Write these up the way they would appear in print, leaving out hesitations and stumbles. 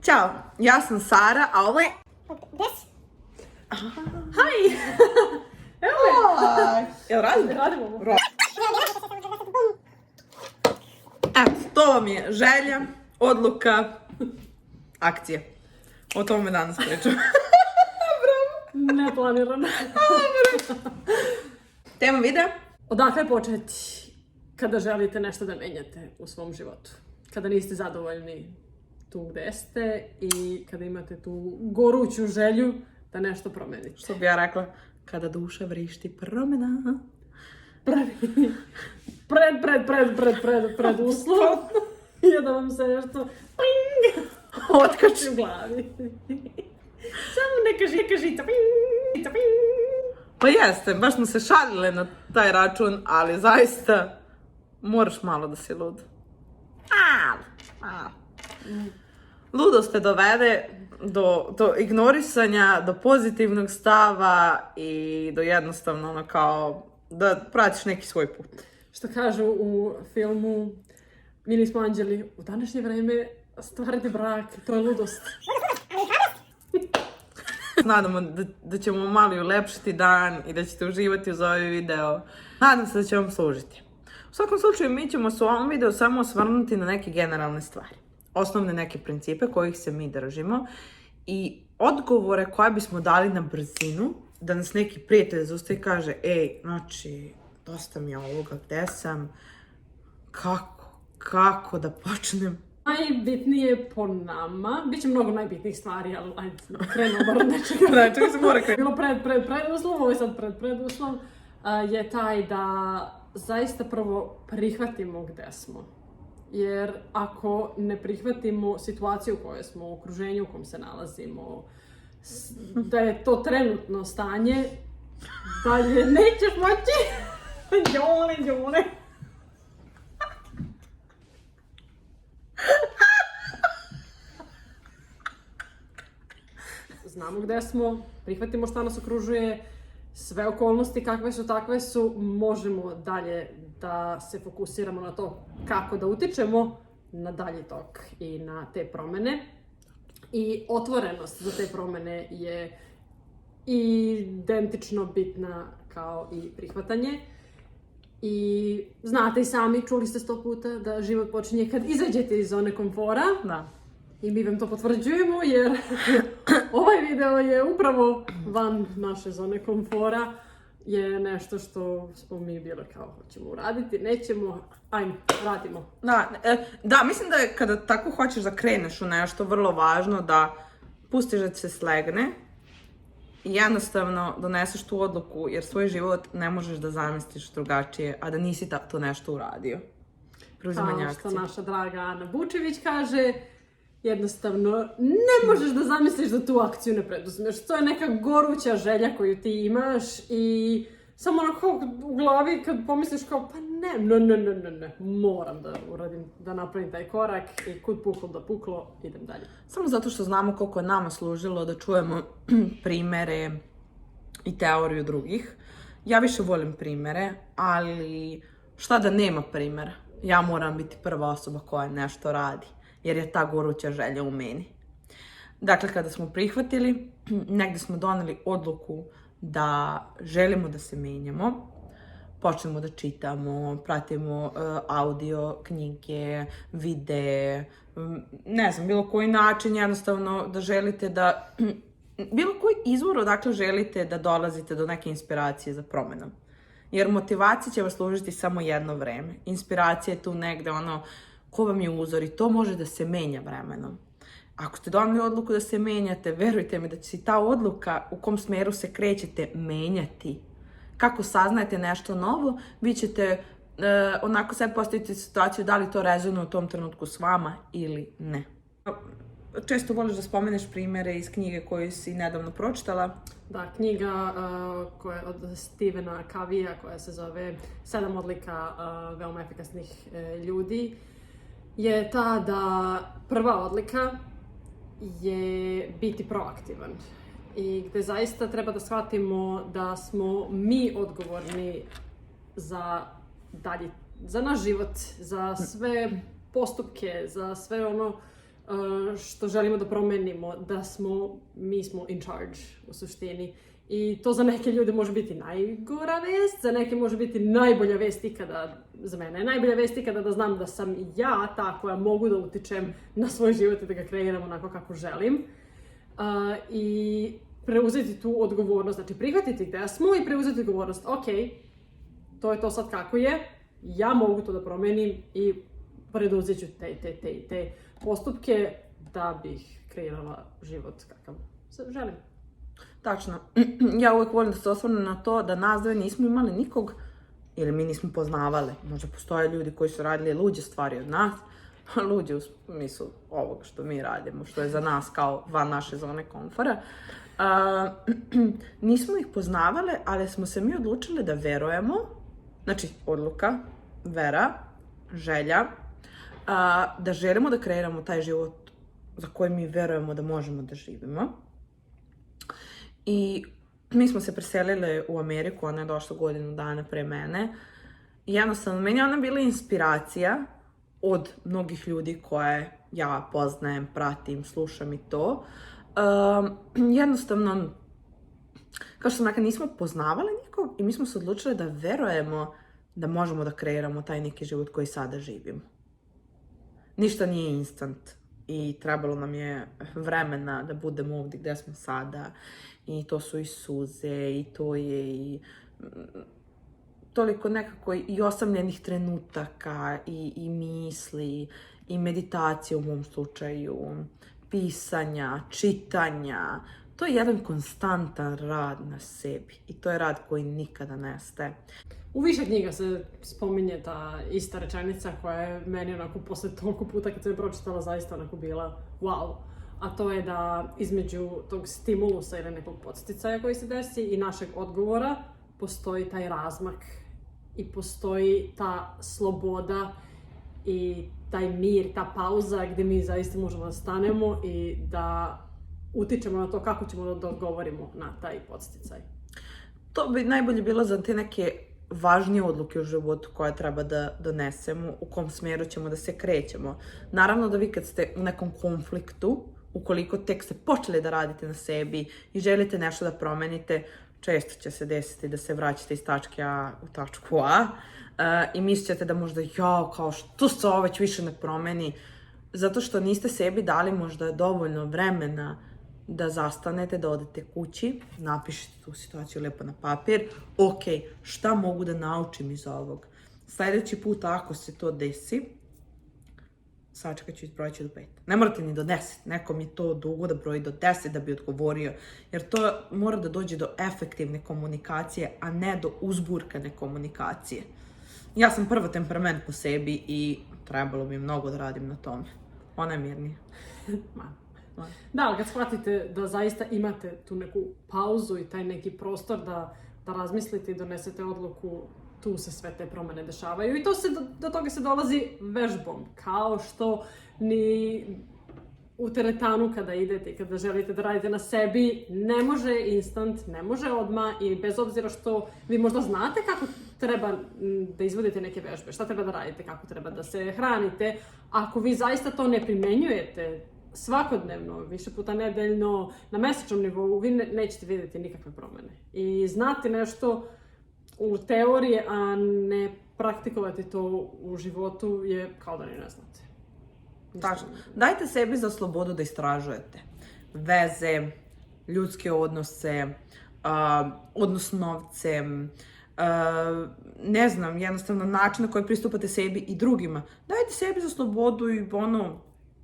Ćao, ja sam Sara, a ovo je... Des? Haj! Evo je! Jel radimo? Radimo. Eto, to vam je želja, odluka, akcija. O tome danas pričam. Neplanirano. Tema videa? Odakle početi kada želite nešto da menjate u svom životu? Kada niste zadovoljni tu gde ste i kada imate tu goruću želju da nešto promenite. Što bi ja rekla, kada duša vrišti promjena. Pred uslov je da vam se nešto Otkači u glavi. Samo ne kažite Pa jeste, baš smo se šalile na taj račun, ali zaista moraš malo da si lud. Ludost te dovede do ignorisanja, do pozitivnog stava i do jednostavno ono kao da pratiš neki svoj put. Što kažu u filmu Mi nismo anđeli, u današnje vreme stvarati brak, to je ludost. Nadamo da ćemo malo ulepšiti dan i da ćete uživati uz ovaj video. Nadam se da će vam služiti. U svakom slučaju mi ćemo se u ovom videu samo osvrnuti na neke generalne stvari. Osnovne neke principe kojih se mi držimo i odgovore koje bismo dali na brzinu da nas neki prijatelj zaustavi i kaže ej, znači, dosta mi je ovoga, gde sam, kako da počnem? Najbitnije po nama, bit će mnogo najbitnijih stvari, ali ajde, krenuo bar od nečega. Da, čekaj se mora krenuti. Bilo preduslov, ovo je sad preduslov, je taj da zaista prvo prihvatimo gde smo. Jer ako ne prihvatimo situaciju u kojoj smo, u okruženju u kojem se nalazimo, da je to trenutno stanje, dalje nećeš moći. Jone. Znamo gde smo, prihvatimo šta nas okružuje, sve okolnosti kakve su, takve su, možemo dalje da se fokusiramo na to kako da utičemo na dalji tok i na te promene. I otvorenost za te promene je identično bitna kao i prihvatanje. I znate i sami, čuli ste 100 puta da život počinje kad izađete iz zone komfora. Da. I mi vam to potvrđujemo jer ovaj video je upravo van naše zone komfora. Je nešto što smo mi bili kao hoćemo uraditi, nećemo, ajmo, radimo. Da, mislim da je kada tako hoćeš da kreneš u nešto vrlo važno da pustiš da se slegne i jednostavno doneseš tu odluku jer svoj život ne možeš da zamisliš drugačije, a da nisi to nešto uradio. Preuzimanje akcije. Kao što naša draga Ana Bučević kaže, jednostavno ne možeš da zamisliš da tu akciju ne preduzmeš. To je neka goruća želja koju ti imaš i samo onako u glavi kad pomisliš kao pa ne, moram da uradim, da napravim taj korak i kud puklo da puklo, idem dalje. Samo zato što znamo koliko je nama služilo da čujemo primere i teoriju drugih. Ja više volim primere, ali šta da nema primera? Ja moram biti prva osoba koja nešto radi. Jer je ta goruća želja u meni. Dakle, kada smo prihvatili, negdje smo doneli odluku da želimo da se menjamo, počnemo da čitamo, pratimo audio, knjige, videe, ne znam, bilo koji način, jednostavno da želite da, bilo koji izvor odakle želite da dolazite do neke inspiracije za promenom. Jer motivacija će vas služiti samo jedno vreme. Inspiracija je tu negdje ono, ko vam je uzor i to može da se menja vremenom. Ako ste doneli odluku da se menjate, verujte mi da će se ta odluka u kom smeru se krećete menjati. Kako saznajete nešto novo, vi ćete onako sad postaviti situaciju da li to rezonuje u tom trenutku s vama ili ne. Često voliš da spomeneš primere iz knjige koju si nedavno pročitala. Da, knjiga koja je od Stephena Coveyja koja se zove 7 odlika veoma efikasnih ljudi je ta da prva odlika je biti proaktivan i gde zaista treba da shvatimo da smo mi odgovorni za naš život, za sve postupke, za sve ono što želimo da promenimo, da mi smo in charge u suštini. I to za neke ljude može biti najgora vest, za neke može biti najbolja vest ikada, za mene je najbolja vest ikada da znam da sam ja ta koja mogu da utičem na svoj život i da ga kreiram onako kako želim. I preuzeti tu odgovornost, znači prihvatiti gde smo i preuzeti odgovornost. Ok, to je to sad kako je, ja mogu to da promenim i preduzet ću te postupke da bih kreirala život kakav želim. Tačno. Ja uvijek volim da se osvrnem na to da nas dve nismo imali nikog, ili mi nismo poznavali. Možda postoje ljudi koji su radili luđe stvari od nas, luđe u smislu ovoga što mi radimo, što je za nas kao van naše zone komfora. Nismo ih poznavali, ali smo se mi odlučili da verujemo, znači odluka, vera, želja, da želimo da kreiramo taj život za koji mi verujemo da možemo da živimo. I mi smo se preselili u Ameriku, ona je došla godinu dana pre mene. I jednostavno, meni je ona bila inspiracija od mnogih ljudi koje ja poznajem, pratim, slušam i to. Jednostavno, kao što sam rekla, nismo poznavali nikog i mi smo se odlučili da verujemo da možemo da kreiramo taj neki život koji sada živimo. Ništa nije instant i trebalo nam je vremena da budemo ovdje gdje smo sada. I to su i suze, i to je i toliko nekako i osamljenih trenutaka, i misli, i meditacije u mom slučaju, pisanja, čitanja. To je jedan konstantan rad na sebi i to je rad koji nikada nestaje. U više knjiga se spominje ta ista rečenica koja je meni onako posle toliko puta kad sam je pročitala zaista onako bila wow. A to je da između tog stimulusa ili nekog podsticaja koji se desi i našeg odgovora postoji taj razmak i postoji ta sloboda i taj mir, ta pauza gdje mi zaista možemo da stanemo i da utičemo na to kako ćemo da odgovorimo na taj podsticaj. To bi najbolje bilo za te neke važnije odluke u životu koje treba da donesemo, u kom smjeru ćemo da se krećemo. Naravno da vi kad ste u nekom konfliktu, ukoliko tek ste počeli da radite na sebi i želite nešto da promenite, često će se desiti da se vraćate iz tačke A u tačku A i mislite da možda kao što se ovo već više ne promeni, zato što niste sebi dali možda dovoljno vremena da zastanete, da odete kući, napišite tu situaciju lijepo na papir. Ok, šta mogu da naučim iz ovog? Sljedeći put ako se to desi, sačekat ću izbrojati do 5. Ne morate ni do 10. Nekom je to dugo da broji do 10 da bi odgovorio. Jer to mora da dođe do efektivne komunikacije, a ne do uzburkane komunikacije. Ja sam prvo temperament po sebi i trebalo mi mnogo da radim na tome. Ona je mirnija. Da, ali kad shvatite da zaista imate tu neku pauzu i taj neki prostor da razmislite i donesete odluku, tu se sve te promjene dešavaju i do toga se dolazi vežbom, kao što ni u teretanu kada idete i kada želite da radite na sebi, ne može instant, ne može odmah i bez obzira što vi možda znate kako treba da izvodite neke vežbe, šta treba da radite, kako treba da se hranite, ako vi zaista to ne primenjujete svakodnevno, više puta nedeljno, na mesečnom nivou, vi nećete vidjeti nikakve promjene. I znati nešto u teoriji, a ne praktikovati to u životu je kao da ni ne znate. Tačno. Dajte sebi za slobodu da istražujete veze, ljudske odnose, odnos s novcem, ne znam, jednostavno način na koji pristupate sebi i drugima. Dajte sebi za slobodu i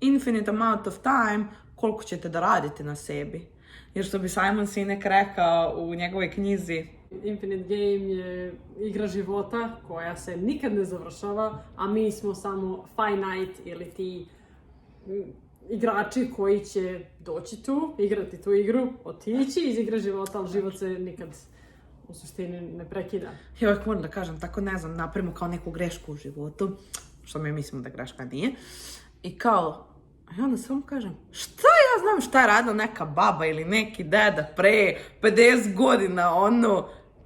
infinite amount of time koliko ćete da radite na sebi. Jer što bi Simon Sinek rekao u njegovoj knjizi, Infinite Game je igra života koja se nikad ne završava, a mi smo samo finite ili ti igrači koji će doći tu, igrati tu igru, otići iz igre života, ali život se nikad u suštini ne prekida. Ja uvijek moram da kažem, tako ne znam, napravimo kao neku grešku u životu, što mi mislimo da greška nije, i onda samo kažem, šta ja znam šta je radila neka baba ili neki deda pre 50 godina,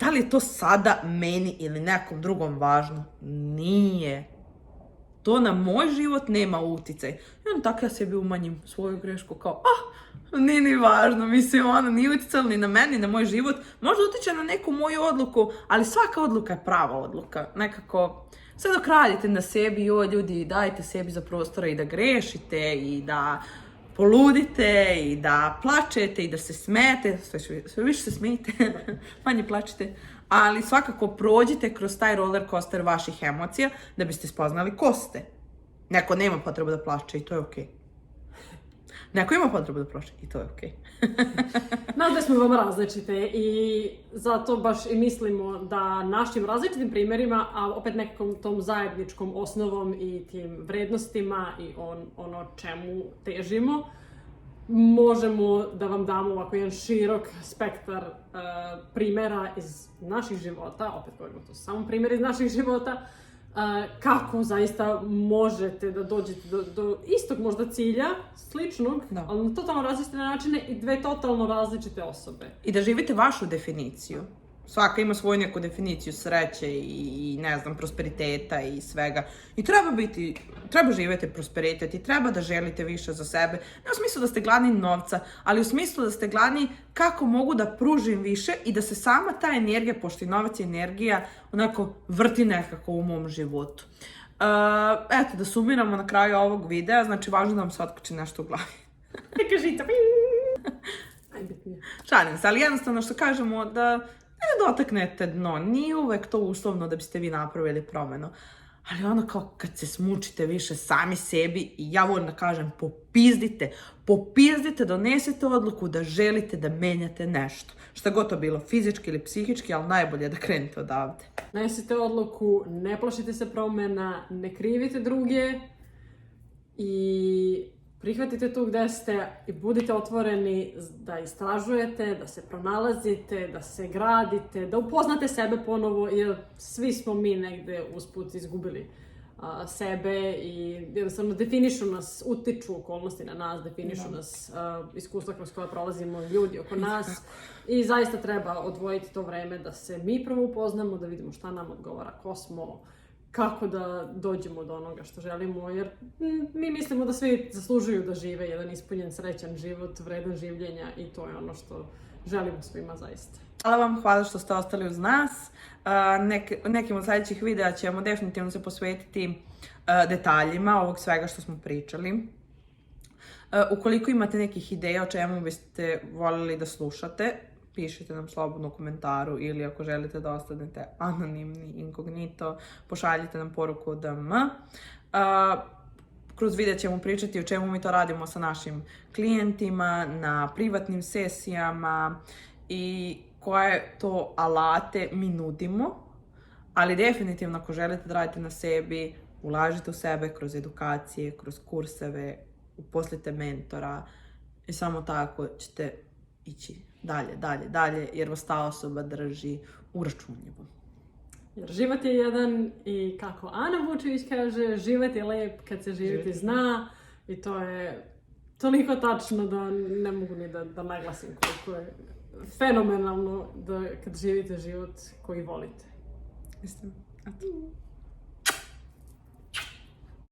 da li je to sada meni ili nekom drugom važno? Nije. to na moj život nema uticaj. I onda tako ja sebi umanjim svoju grešku kao, nije ni važno, mislim, ono nije uticalo ni na meni, ni na moj život. Možda utiče na neku moju odluku, ali svaka odluka je prava odluka. Nekako, sve dok radite na sebi, ljudi, dajte sebi za prostora i da grešite i da poludite i da plačete i da se smete, sve više se smijete, manje plačete, ali svakako prođite kroz taj roller coaster vaših emocija da biste spoznali ko ste. Neko nema potrebu da plače i to je okej. Neko ima potrebu da plače i to je okej. Nas da smo vam različite i zato baš i mislimo da našim različitim primjerima, a opet nekakvom tom zajedničkom osnovom i tim vrednostima i ono čemu težimo, možemo da vam damo ovako jedan širok spektar primjera iz naših života, opet govorimo to samo primjer iz naših života, kako zaista možete da dođete do istog možda cilja, sličnog, ali na totalno različite načine i dve totalno različite osobe. I da živite vašu definiciju. Svaka ima svoju neku definiciju sreće i ne znam, prosperiteta i svega. I treba živjeti prosperitet i treba da želite više za sebe. Ne u smislu da ste gladni novca, ali u smislu da ste gladni kako mogu da pružim više i da se sama ta energija, pošto i novac je energija, onako vrti nekako u mom životu. Eto, da sumiramo na kraju ovog videa, znači važno da vam se otkači nešto u glavi. Kažite, šalim se, ali jednostavno što kažemo da ne dotaknete dno, nije uvek to uslovno da biste vi napravili promenu. Ali ono kao kad se smučite više sami sebi i ja volim da kažem popizdite, donesete odluku da želite da menjate nešto. Šta god to bilo, fizički ili psihički, ali najbolje je da krenete odavde. Donesite odluku, ne plašite se promjena, ne krivite druge i prihvatite tu gde ste i budite otvoreni da istražujete, da se pronalazite, da se gradite, da upoznate sebe ponovo, jer svi smo mi negde usput izgubili sebe i jednostavno definišu nas, utiču okolnosti na nas, definišu nas iskustva kroz koja prolazimo, ljudi oko nas i zaista treba odvojiti to vreme da se mi prvo upoznamo, da vidimo šta nam odgovara, ko smo, kako da dođemo do onoga što želimo, jer mi mislimo da svi zaslužuju da žive jedan ispunjen, srećan život, vredan življenja i to je ono što želimo svima zaista. Hvala što ste ostali uz nas. Nekim od sljedećih videa ćemo definitivno se posvetiti detaljima ovog svega što smo pričali. Ukoliko imate nekih ideja o čemu biste voljeli da slušate, pišite nam slobodno u komentaru ili ako želite da ostanete anonimni, inkognito, pošaljite nam poruku DM. Kroz video ćemo pričati o čemu mi to radimo sa našim klijentima, na privatnim sesijama i koje to alate mi nudimo. Ali definitivno ako želite da radite na sebi, ulažite u sebe kroz edukacije, kroz kurseve, uposlite mentora i samo tako ćete ići dalje, jer vas ta osoba drži uračunljivo. Jer život je jedan i kako Ana Vučević kaže, život je lep kad se živjeti zna i to je toliko tačno da ne mogu ni da naglasim koliko je fenomenalno da kad živite život koji volite. Isto.